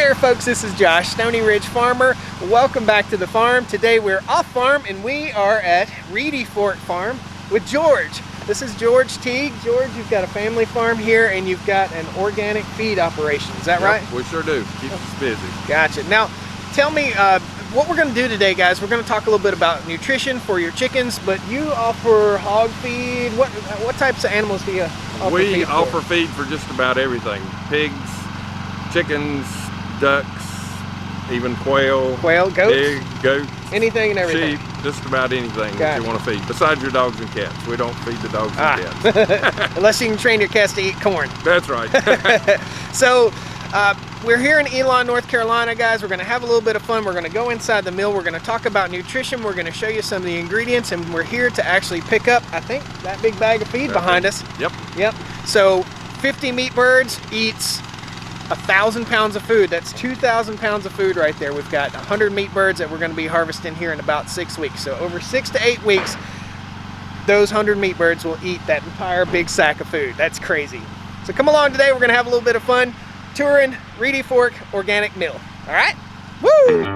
there folks, this is Josh, Stoney Ridge Farmer. Welcome back to the farm. Today we're off farm and we are at Reedy Fork Farm with George. This is George Teague. George, you've got a family farm here and you've got an organic feed operation, is that right? We sure do. Keeps us busy. Gotcha. Now, tell me what we're going to do today, guys. We're going to talk a little bit about nutrition for your chickens, but you offer hog feed. What types of animals do you offer We feed for? offer feed for just about everything. Pigs, chickens, ducks, even quail, Goats? pig, goats, Anything and everything. sheep, just about anything that Gotcha. you want to feed. Besides your dogs and cats. We don't feed the dogs and cats. Unless you can train your cats to eat corn. That's right. So we're here in Elon, North Carolina, guys. We're going to have a little bit of fun. We're going to go inside the mill. We're going to talk about nutrition. We're going to show you some of the ingredients, and we're here to actually pick up, I think, that big bag of feed behind us. Yep. So 50 meat birds eats 1,000 pounds of food. That's 2,000 pounds of food right there. We've got 100 meat birds that we're going to be harvesting here in about 6 weeks. So over 6 to 8 weeks, those 100 meat birds will eat that entire big sack of food. That's crazy. So come along today. We're going to have a little bit of fun touring Reedy Fork Organic Mill. All right? Woo!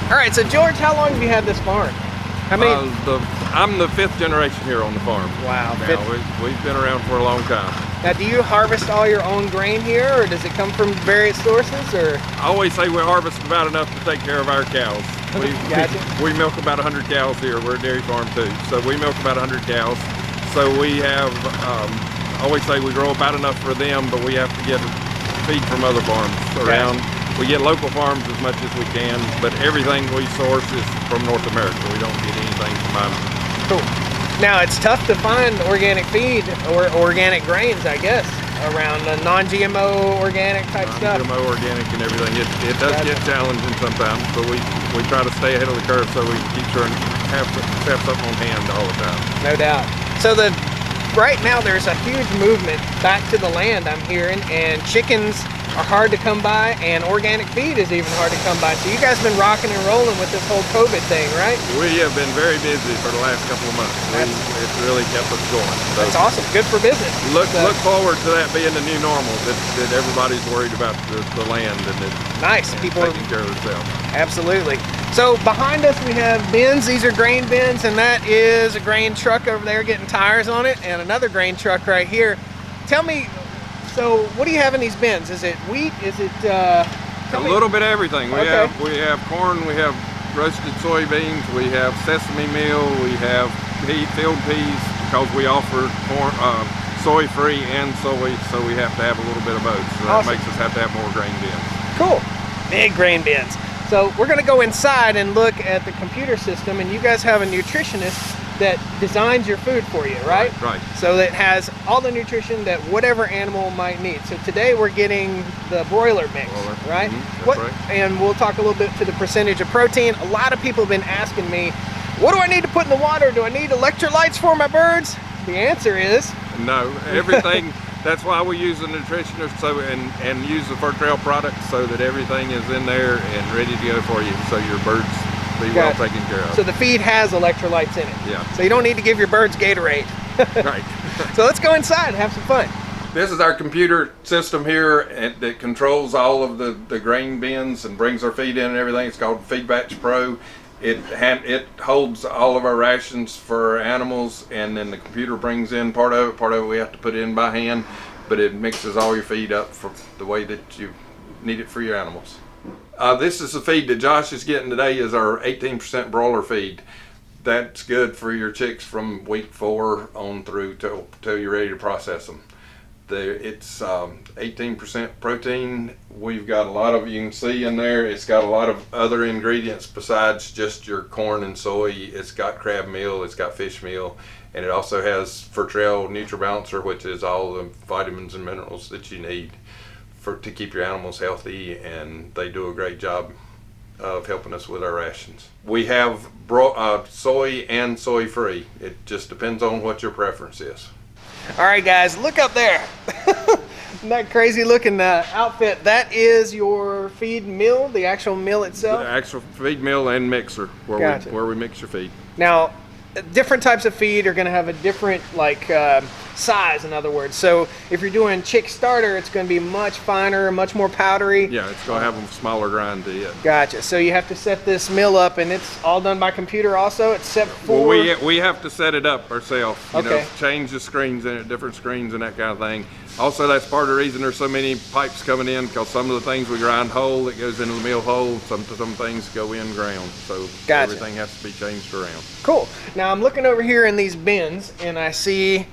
All right, so George, how long have you had this farm? How many? I'm the 5th generation here on the farm. Wow. Now, we've been around for a long time. Now, do you harvest all your own grain here, or does it come from various sources, or? I always say we harvest about enough to take care of our cows. Gotcha. We milk about 100 cows here. We're a dairy farm too. So we milk about 100 cows. So we have, I always say we grow about enough for them, but we have to get feed from other farms around. Gotcha. We get local farms as much as we can, but everything we source is from North America. We don't get anything from out of it. Cool. Now, it's tough to find organic feed or organic grains, I guess, around non-GMO organic type stuff. Non-GMO organic and everything. It does get challenging sometimes, but we try to stay ahead of the curve so we can keep sure and have something on hand all the time. No doubt. So right now there's a huge movement back to the land, I'm hearing, and chickens are hard to come by, and organic feed is even hard to come by. So you guys have been rocking and rolling with this whole COVID thing, right? We have been very busy for the last couple of months. It's really kept us going. So that's awesome. Good for business. Look forward to that being the new normal, that everybody's worried about the land and nice. People taking care of themselves. Absolutely. So behind us we have bins. These are grain bins, and that is a grain truck over there getting tires on it, and another grain truck right here. Tell me, so what do you have in these bins? Is it wheat? Is it a little bit of everything. We have corn, we have roasted soybeans, we have sesame meal, we have field peas, because we offer corn, soy-free and soy, so we have to have a little bit of both. So that makes us have to have more grain bins. Cool. Big grain bins. So we're going to go inside and look at the computer system, and you guys have a nutritionist that designs your food for you, right? Right. So that has all the nutrition that whatever animal might need. So today we're getting the broiler mix, right? Mm-hmm. That's right. And we'll talk a little bit to the percentage of protein. A lot of people have been asking me, what do I need to put in the water? Do I need electrolytes for my birds? The answer is no. Everything. That's why we use a nutritionist and use the Fur Trail products so that everything is in there and ready to go for you, so your birds be well taken care of. So the feed has electrolytes in it. Yeah. So you don't need to give your birds Gatorade. Right. So let's go inside and have some fun. This is our computer system here that controls all of the grain bins and brings our feed in and everything. It's called Feed Batch Pro. It holds all of our rations for our animals, and then the computer brings in part of it. Part of it we have to put in by hand, but it mixes all your feed up for the way that you need it for your animals. This is the feed that Josh is getting today, is our 18% broiler feed. That's good for your chicks from week 4 on through till you're ready to process them. It's 18% protein. We've got a lot of, you can see in there, it's got a lot of other ingredients besides just your corn and soy. It's got crab meal, it's got fish meal, and it also has Fertrell NutriBalancer, which is all the vitamins and minerals that you need to keep your animals healthy, and they do a great job of helping us with our rations. We have soy and soy free. It just depends on what your preference is. All right, guys, look up there. That crazy looking outfit, that is your feed mill, the actual mill itself? The actual feed mill and mixer where, Gotcha. where we mix your feed. Now, different types of feed are going to have a different size, in other words. So if you're doing chick starter, it's going to be much finer, much more powdery. Yeah, it's going to have a smaller grind to it. Gotcha. So you have to set this mill up, and it's all done by computer also, except for... Well, we have to set it up ourselves. You Okay. know, change the screens in it, different screens and that kind of thing. Also, that's part of the reason there's so many pipes coming in, because some of the things we grind whole, it goes into the mill whole. Some things go in ground. So Gotcha. Everything has to be changed around. Cool. Now I'm looking over here in these bins, and I see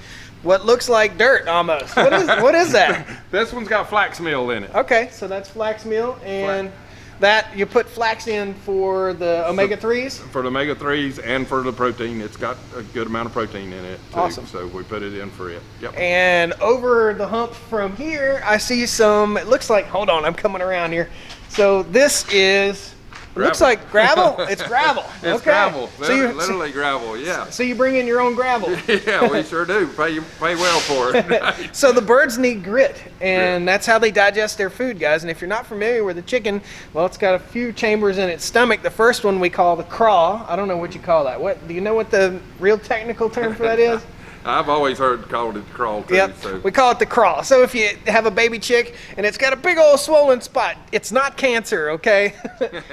what looks like dirt almost. What is that? This one's got flax meal in it. Okay, so that's flax meal, and that you put flax in for the omega-3s? For the omega-3s and for the protein. It's got a good amount of protein in it too. Awesome. So we put it in for it. Yep. And over the hump from here, I see some, it looks like, hold on, I'm coming around here. So this is, it looks Gravel. like gravel? It's gravel. It's Okay. gravel. So Literally gravel, yeah. So you bring in your own gravel. Yeah, we sure do. Pay well for it. So the birds need grit, and that's how they digest their food, guys. And if you're not familiar with the chicken, well, it's got a few chambers in its stomach. The first one we call the craw. I don't know what you call that. What do you know what the real technical term for that is? I've always heard called it crawl too. Yep, So. we call it the craw. So if you have a baby chick and it's got a big old swollen spot, it's not cancer, okay?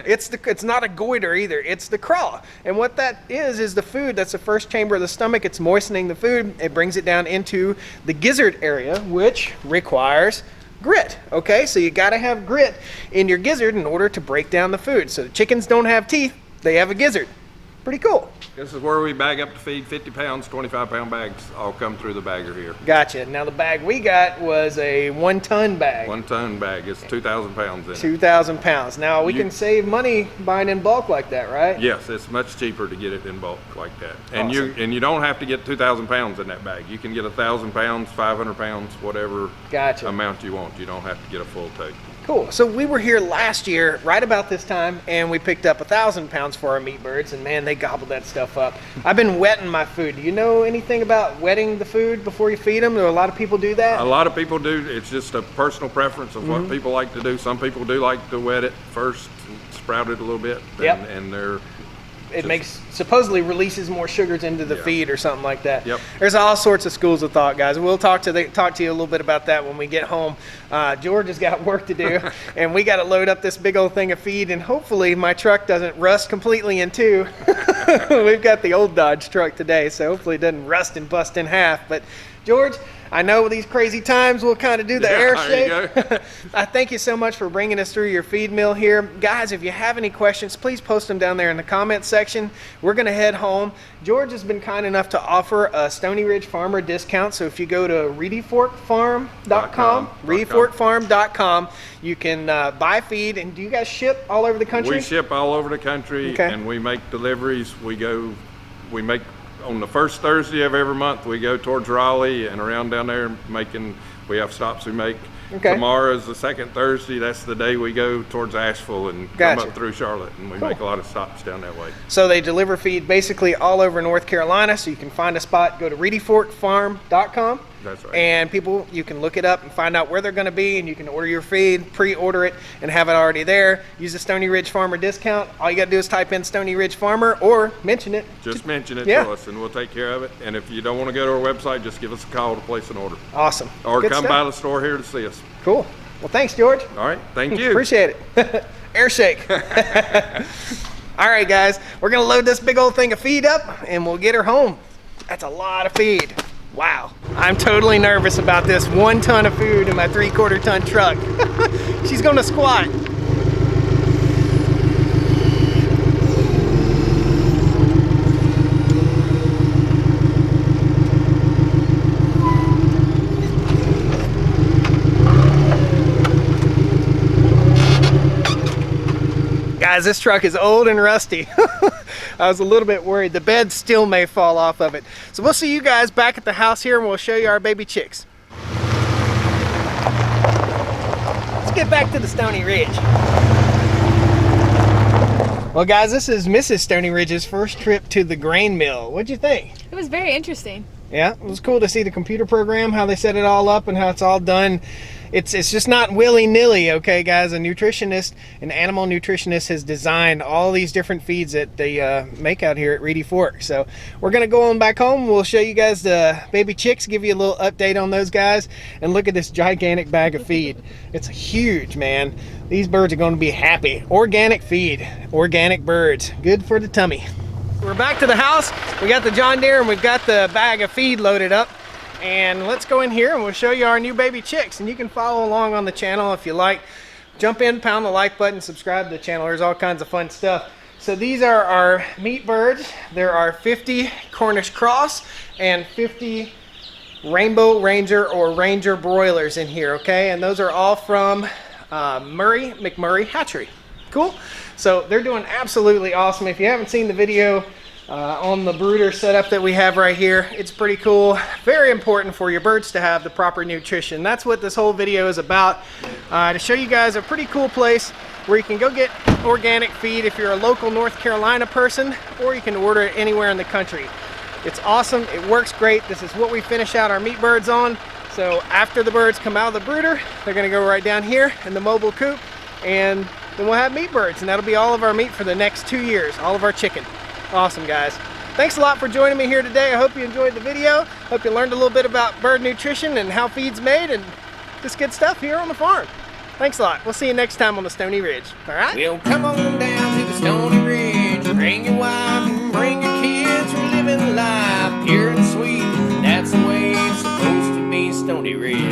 It's not a goiter either. It's the craw. And what that is the food. That's the first chamber of the stomach. It's moistening the food. It brings it down into the gizzard area, which requires grit. Okay, so you got to have grit in your gizzard in order to break down the food. So the chickens don't have teeth; they have a gizzard. Pretty cool. This is where we bag up to feed 50 pounds, 25-pound bags all come through the bagger here. Gotcha. Now the bag we got was a 1-ton bag. 1-ton bag. It's 2,000 pounds in it. 2,000 pounds. Now we can save money buying in bulk like that, right? Yes, it's much cheaper to get it in bulk like that. And Awesome. you don't have to get 2,000 pounds in that bag. You can get 1,000 pounds, 500 pounds, whatever Gotcha. amount you want. You don't have to get a full tote. Cool. So we were here last year, right about this time, and we picked up 1,000 pounds for our meat birds, and man, they gobbled that stuff up. I've been wetting my food. Do you know anything about wetting the food before you feed them? Do a lot of people do that? A lot of people do. It's just a personal preference of what people like to do. Some people do like to wet it first, and sprout it a little bit, Yep. and they're It supposedly releases more sugars into the feed or something like that. Yep. There's all sorts of schools of thought, guys. We'll talk to you a little bit about that when we get home. George has got work to do, and we got to load up this big old thing of feed, and hopefully my truck doesn't rust completely in two. We've got the old Dodge truck today, so hopefully it doesn't rust and bust in half. But George, I know with these crazy times we'll kind of do the air shake. I thank you so much for bringing us through your feed mill here. Guys, if you have any questions, please post them down there in the comment section. We're going to head home. George has been kind enough to offer a Stoney Ridge Farmer discount. So if you go to reedyforkfarm.com, reedyforkfarm.com, you can buy feed. And do you guys ship all over the country? We ship all over the country, Okay. and we make deliveries. We make on the first Thursday of every month, we go towards Raleigh and around down there we have stops we make. Okay. Tomorrow is the second Thursday. That's the day we go towards Asheville and Gotcha. come up through Charlotte, and we make a lot of stops down that way. So they deliver feed basically all over North Carolina. So you can find a spot, go to reedyforkfarm.com. That's right. And people, you can look it up and find out where they're going to be, and you can order your feed, pre-order it, and have it already there. Use the Stoney Ridge Farmer discount. All you got to do is type in Stoney Ridge Farmer or mention it. Just mention it Yeah. to us, and we'll take care of it. And if you don't want to go to our website, just give us a call to place an order. Awesome. Or Good come stuff. by the store here to see us. Cool. Well, thanks, George. All right. Thank you. Appreciate it. Air shake. All right, guys. We're going to load this big old thing of feed up, and we'll get her home. That's a lot of feed. Wow. I'm totally nervous about this 1 ton of food in my 3/4 ton truck. She's going to squat. guys, this truck is old and rusty. I was a little bit worried. The bed still may fall off of it. So we'll see you guys back at the house here and we'll show you our baby chicks. Let's get back to the Stoney Ridge. Well guys, this is Mrs. Stoney Ridge's first trip to the grain mill. What'd you think? It was very interesting. Yeah, it was cool to see the computer program, how they set it all up and how it's all done. It's just not willy-nilly, okay guys? A nutritionist, an animal nutritionist has designed all these different feeds that they make out here at Reedy Fork. So we're gonna go on back home. We'll show you guys the baby chicks, give you a little update on those guys, and look at this gigantic bag of feed. It's huge, man. These birds are gonna be happy. Organic feed, organic birds, good for the tummy. We're back to the house. We got the John Deere and we've got the bag of feed loaded up. And let's go in here and we'll show you our new baby chicks. And you can follow along on the channel if you like. Jump in, pound the like button, subscribe to the channel. There's all kinds of fun stuff. So these are our meat birds. There are 50 Cornish cross and 50 Rainbow Ranger or Ranger broilers in here, okay? And those are all from McMurray Hatchery. Cool? So they're doing absolutely awesome. If you haven't seen the video on the brooder setup that we have right here, it's pretty cool. Very important for your birds to have the proper nutrition. That's what this whole video is about, to show you guys a pretty cool place where you can go get organic feed if you're a local North Carolina person, or you can order it anywhere in the country. It's awesome. It works great. This is what we finish out our meat birds on. So after the birds come out of the brooder, they're going to go right down here in the mobile coop, and then we'll have meat birds, and that'll be all of our meat for the next 2 years, all of our chicken. Awesome, guys. Thanks a lot for joining me here today. I hope you enjoyed the video. Hope you learned a little bit about bird nutrition and how feed's made and just good stuff here on the farm. Thanks a lot. We'll see you next time on the Stoney Ridge. All right? Well, come on down to the Stoney Ridge. Bring your wife and bring your kids. We're living life pure and sweet. That's the way it's supposed to be, Stoney Ridge.